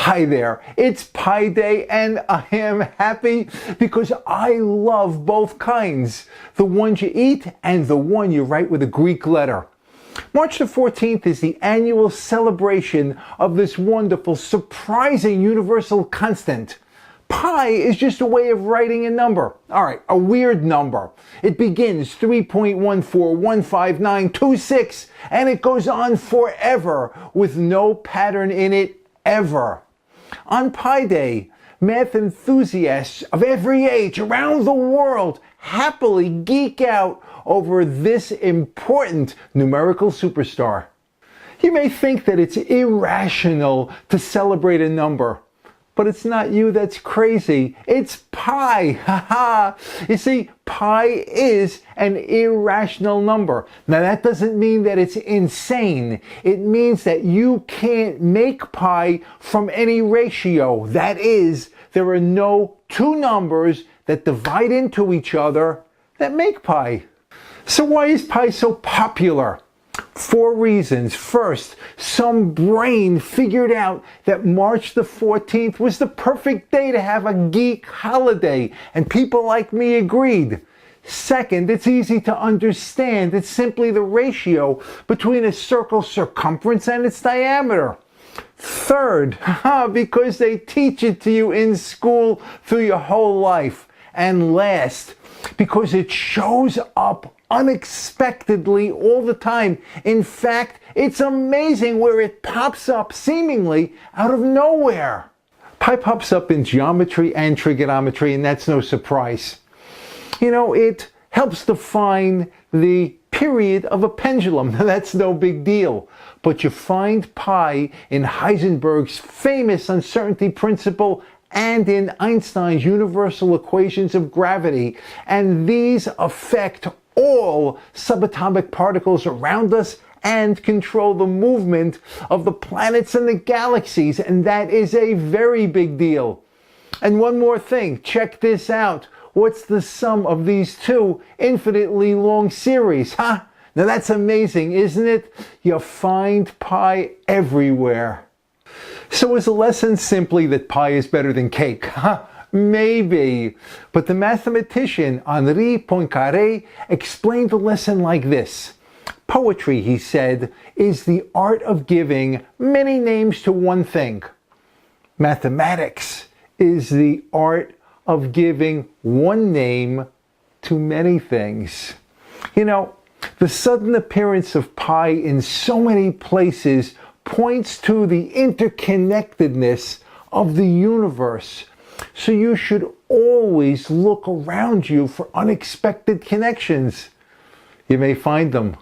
Hi there, it's Pi Day and I am happy because I love both kinds. The ones you eat and the one you write with a Greek letter. March the 14th is the annual celebration of this wonderful, surprising universal constant. Pi is just a way of writing a number. Alright, a weird number. It begins 3.1415926 and it goes on forever with no pattern in it ever. On Pi Day, math enthusiasts of every age around the world happily geek out over this important numerical superstar. You may think that it's irrational to celebrate a number, but it's not you that's crazy, it's pi, haha. You see, pi is an irrational number. Now that doesn't mean that it's insane. It means that you can't make pi from any ratio. That is, there are no two numbers that divide into each other that make pi. So why is pi so popular? 4 reasons. First, some brain figured out that March the 14th was the perfect day to have a geek holiday, and people like me agreed. Second, it's easy to understand. It's simply the ratio between a circle's circumference and its diameter. Third, because they teach it to you in school through your whole life. And last, because it shows up unexpectedly all the time. In fact, it's amazing where it pops up seemingly out of nowhere. Pi pops up in geometry and trigonometry, and that's no surprise. You know, it helps define the period of a pendulum. That's no big deal. But you find pi in Heisenberg's famous uncertainty principle and in Einstein's universal equations of gravity, and these affect all subatomic particles around us and control the movement of the planets and the galaxies, and that is a very big deal. And one more thing, check this out. What's the sum of these two infinitely long series, Now that's amazing, isn't it? You find pi everywhere. So is the lesson simply that pi is better than cake? Maybe. But the mathematician Henri Poincaré explained the lesson like this. Poetry, he said, is the art of giving many names to one thing. Mathematics is the art of giving one name to many things. You know, the sudden appearance of pi in so many places points to the interconnectedness of the universe. So you should always look around you for unexpected connections. You may find them.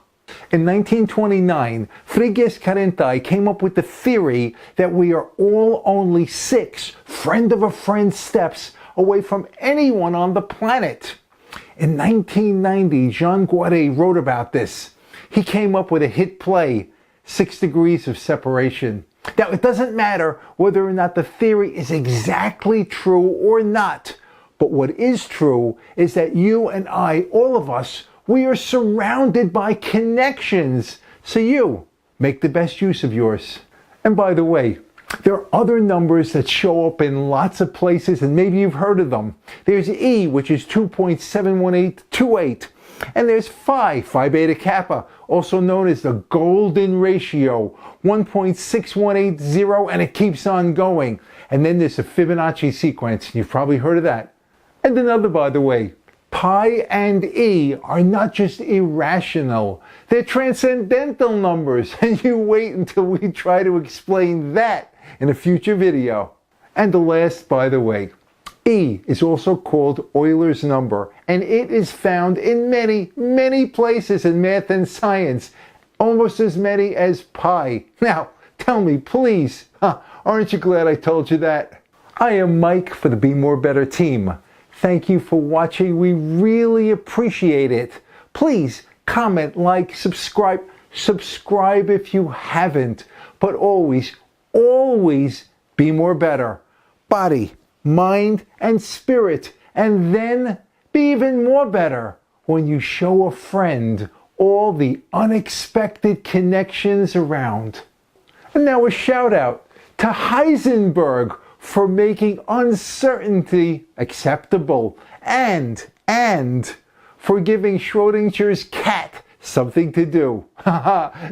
In 1929, Frigyes Karentai came up with the theory that we are all only 6 friend-of-a-friend steps away from anyone on the planet. In 1990, Jean Guaret wrote about this. He came up with a hit play, 6 Degrees of Separation. Now, it doesn't matter whether or not the theory is exactly true or not, but what is true is that you and I, all of us, we are surrounded by connections. So you make the best use of yours. And by the way, there are other numbers that show up in lots of places, and maybe you've heard of them. There's E, which is 2.71828. And there's Phi Beta Kappa, also known as the golden ratio, 1.6180, and it keeps on going. And then there's a Fibonacci sequence. You've probably heard of that. And another, by the way, pi and E are not just irrational, they're transcendental numbers. And you wait until we try to explain that in a future video. And the last, by the way, E is also called Euler's number, and it is found in many, many places in math and science, almost as many as pi. Now, tell me, please, aren't you glad I told you that? I am Mike for the Be More Better team. Thank you for watching. We really appreciate it. Please comment, like, subscribe. Subscribe if you haven't. But always, always be more better. Body, mind, and spirit. And then be even more better when you show a friend all the unexpected connections around. And now a shout out to Heisenberg for making uncertainty acceptable, and for giving Schrodinger's cat something to do.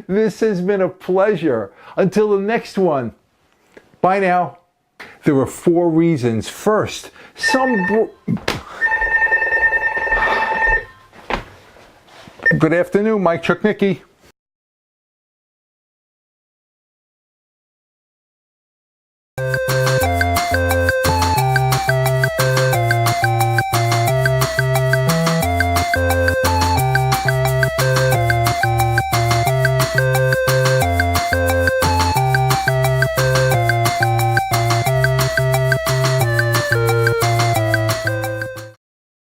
This has been a pleasure. Until the next one. Bye now. There are 4 reasons. First, Good afternoon, Mike Chuknicki.